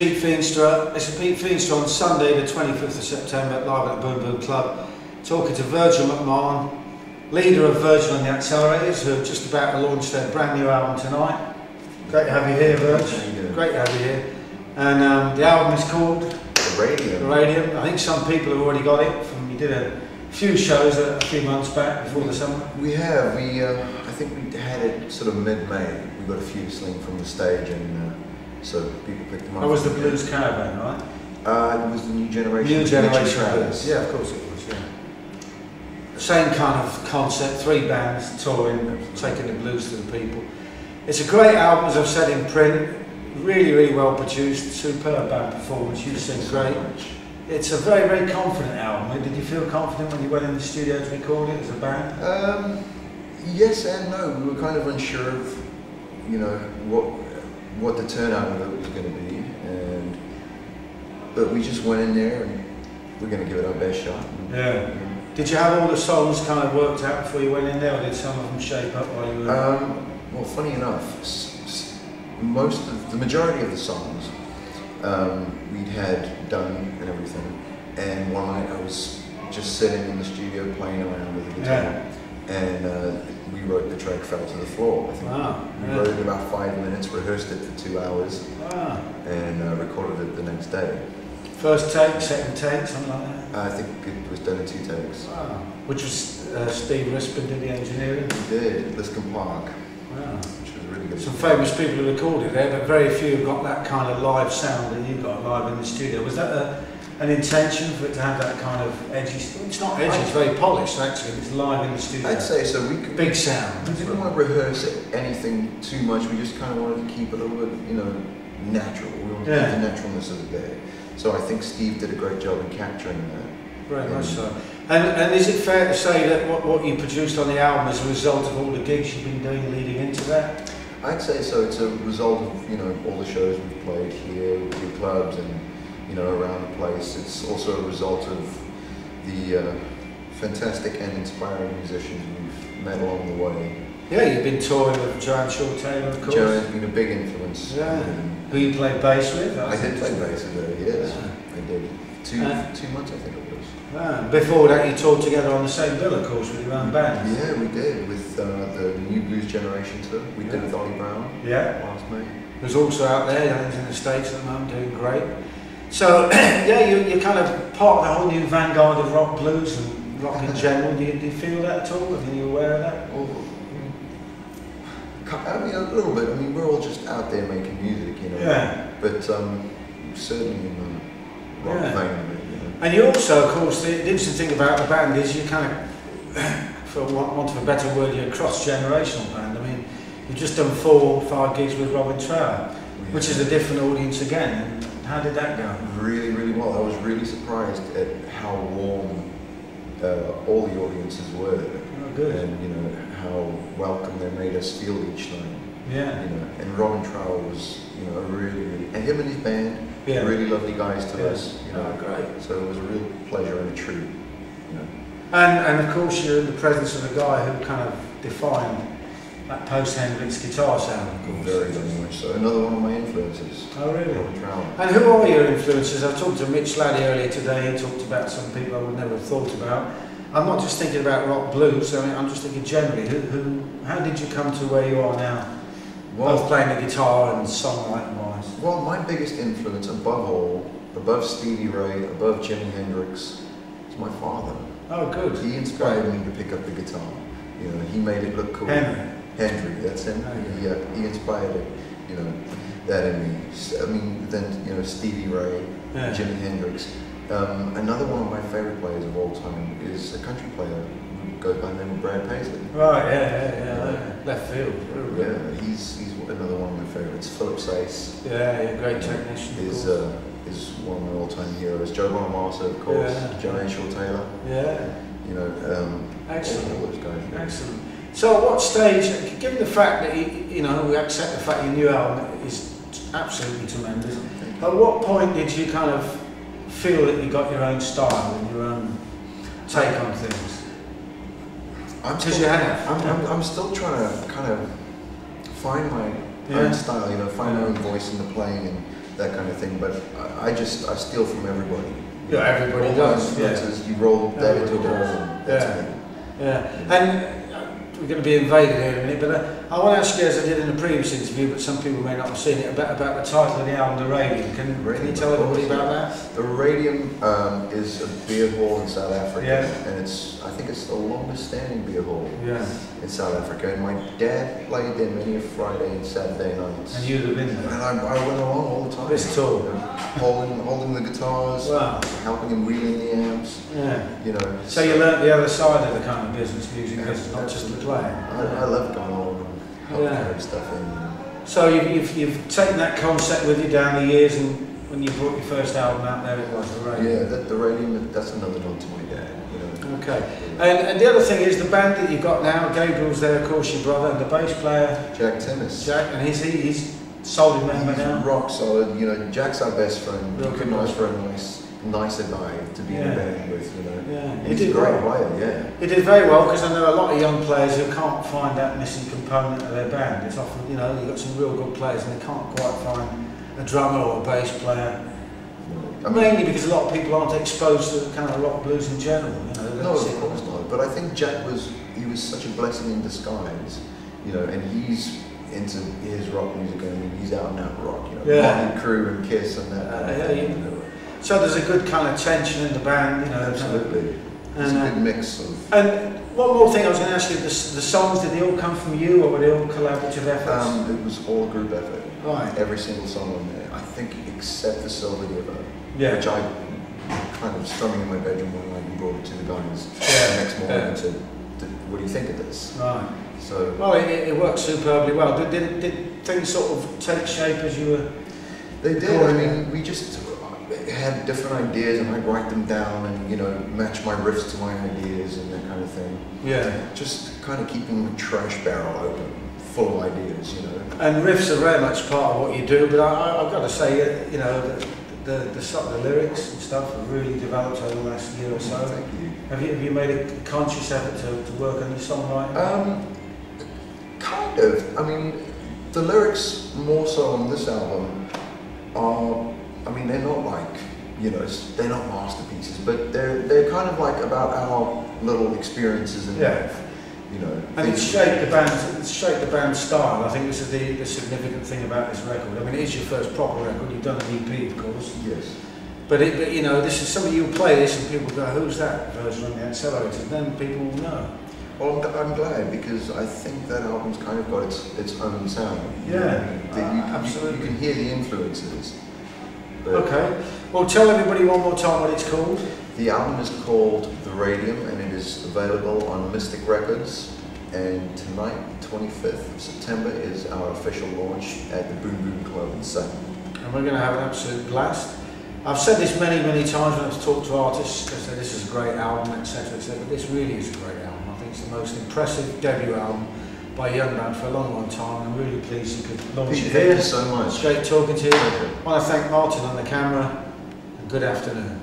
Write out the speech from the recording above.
Pete Feenstra. This is Pete Feenstra on Sunday the 25th of September live at the Boom Boom Club, talking to Virgil McMahon, leader of Virgil and the Accelerators, who are just about to launch their brand new album tonight. Great to have you here, Virgil. Great to have you here. And the album is called Radium. Radium. I think some people have already got it. You did a few shows a few months back before the summer. We have. I think we had it sort of mid-May. We got a few sling from the stage, and so people picked them up. That was the Blues Caravan, right? It was the New Generation. New Generation Blues. Yeah, of course it was. Yeah. The same kind of concept. 3 bands touring, taking the blues to the people. It's a great album, as I've said in print. Really, really well produced. Superb band performance. You sing great. It's a very, very confident album. Did you feel confident when you went in the studio to record it as a band? Yes and no. We were kind of unsure of, what the turnout of it was going to be, but we just went in there and we're going to give it our best shot. Yeah. Did you have all the songs kind of worked out before you went in there, or did some of them shape up while you were? Well, funny enough, the majority of the songs we'd had done and everything, and one night I was just sitting in the studio playing around with the guitar, and we wrote the track Fell to the Floor. I think we wrote it in about 5 minutes, rehearsed it for 2 hours, and recorded it the next day. First take, second take, something like that? I think it was done in 2 takes. Wow. Which was Steve Rispin did the engineering? He did, Liscombe Park. Wow. Which was really good. Some famous people who recorded there, but very few have got that kind of live sound that you got live in the studio. Was that an intention for it to have that kind of edgy? It's not edgy, it's very polished actually. It's live in the studio. I'd say so. We could, big sound. We didn't want to rehearse anything too much. We just kind of wanted to keep it a little bit, natural. We wanted to keep the naturalness of it there. So I think Steve did a great job in capturing that. Very much so. And is it fair to say that what you produced on the album is a result of all the gigs you've been doing leading into that? I'd say so. It's a result of all the shows we've played here, the clubs, and around the place. It's also a result of the fantastic and inspiring musicians we've met along the way. Yeah, you've been touring with Joanne Shaw Taylor, of course. Joanne's been a big influence. Yeah. Who you played bass with? I did play bass with her, yes. Yeah. I did. 2 months, I think it was. Before that, you toured together on the same bill, of course, with your own band. Yeah, we did, with the New Blues Generation tour. We did with Ollie Brown last May. Who's also out there, he's in the States at the moment, doing great. So, yeah, you're kind of part of the whole new vanguard of rock blues and rock in general. Do you feel that at all? Are you aware of that? Well, I mean, a little bit. I mean, we're all just out there making music, Yeah. But certainly in the rock vein of it, And you also, of course, the interesting thing about the band is you kind of, for want of a better word, you're a cross-generational band. I mean, you've just done 4 or 5 gigs with Robin Trower, which is a different audience again. How did that go? Really, really well. I was really surprised at how warm all the audiences were. Oh, good. And how welcome they made us feel each night. Yeah. And Robin Trower was, a really, really, and him and his band, really lovely guys to us. Great. So it was a real pleasure and a treat. And of course, you're in the presence of a guy who kind of defined that post-Hendrix guitar sound, of course. Very, very much so. Another one of my influences. Oh, really? Robin Trower. And who are your influences? I talked to Mitch Laddie earlier today. He talked about some people I would never have thought about. I'm not just thinking about rock blues. I mean, I'm just thinking generally. How did you come to where you are now? Well, both playing the guitar and songwriting-wise. Well, my biggest influence, above Stevie Ray, above Jimi Hendrix, is my father. Oh, good. He inspired me to pick up the guitar. He made it look cool. Henry, that's him. Oh, He inspired it. That in me. I mean, then Stevie Ray, Jimi Hendrix. Another one of my favorite players of all time is a country player who goes by the name of Brad Paisley. Right, yeah. Left field. Yeah, he's another one of my favorites. Philip Sace. Yeah, great technician. Is one of my all-time heroes. Joe Bonamassa, of course. Joanne Shaw Taylor. Yeah. Excellent. All those guys. Excellent. So, at what stage, given the fact that we accept the fact your new album is absolutely tremendous, at what point did you kind of feel that you got your own style and your own take on things? I'm still trying to kind of find my own style, find my own voice in the playing, and that kind of thing. But I steal from everybody. Yeah, everybody does. Yeah. You roll that into a ball. That's me. Yeah. And we're going to be invaded here in a minute, but I want to ask you, as I did in the previous interview, but some people may not have seen it, about the title of the album, The Radium. Can you tell everybody about that? The Radium is a beer hall in South Africa, and I think it's the longest standing beer hall in South Africa. And my dad played there many a Friday and Saturday nights. And you'd have been there? And I went along all the time. This tour? Holding the guitars, helping him wheeling the amps. Yeah. You know. So you learnt the other side of the kind of business, music business, not just the playing. I love going along and helping carry stuff in. So you've taken that concept with you down the years, and when you brought your first album out, there it was, The Radium. Yeah, the Radium, that's another nod to my dad. You know. Okay. And the other thing is the band that you've got now, Gabriel's there, of course, your brother, and the bass player, Jack Timmis. Jack, and he's solid member now. Rock solid. You know, Jack's our best friend. Real Couldn't ask for a nicer guy to be in a band with. You know. Yeah. He's a great player. Yeah. He did very well, because I know a lot of young players who can't find that missing component of their band. It's often, you know, you've got some real good players and they can't quite find a drummer or a bass player. Mainly because a lot of people aren't exposed to kind of rock blues in general. You know, no, of course not. But I think Jack was such a blessing in disguise. You know, and he's into his rock music. I mean, he's out and out rock. You know, Martin Crew and Kiss and that. You know. So there's a good kind of tension in the band. You know. Absolutely. It's a good mix of. And one more thing I was going to ask you: the songs, did they all come from you, or were they all collaborative efforts? It was all a group effort. Right. Every single song on there, I think, except the Silver Giver, which I kind of strumming in my bedroom one night and brought it to the guys the next morning and said, "What do you think of this?" Right. So. Well, it worked superbly well. Did things sort of take shape as you were? They did. I mean, we just had different ideas, and I'd write them down, and you know, match my riffs to my ideas and that kind of thing. Yeah. Just kind of keeping the trash barrel open, full of ideas, you know. And riffs are very much part of what you do, but I've got to say, you know, the lyrics and stuff have really developed over the last year or so. Thank you. Have you made a conscious effort to work on your songwriting? Kind of. I mean, the lyrics more so on this album are, I mean, they're not like, you know, they're not masterpieces, but they're kind of like about our little experiences in life. You know, and it's shaped the band's style. I think this is the significant thing about this record. I mean, it is your first proper record. You've done an EP, of course. Yes. But you know, this is something you play this and people go, "Who's that?" Virgil The Accelerators. Then people will know. Well, I'm glad, because I think that album's kind of got its own sound. Absolutely. You can hear the influences. Okay. Well, tell everybody one more time what it's called. The album is called The Radium, and it is available on Mystic Records. And tonight, 25th of September, is our official launch at the Boom Boom Club in Sutton. And we're going to have an absolute blast. I've said this many times when I've talked to artists. They say this is a great album, etc., etc. But this really is a great album. I think it's the most impressive debut album by a young band for a long time. I'm really pleased you could launch it here. Thank you so much. It's great talking to you. I want to thank Martyn on the camera, and good afternoon.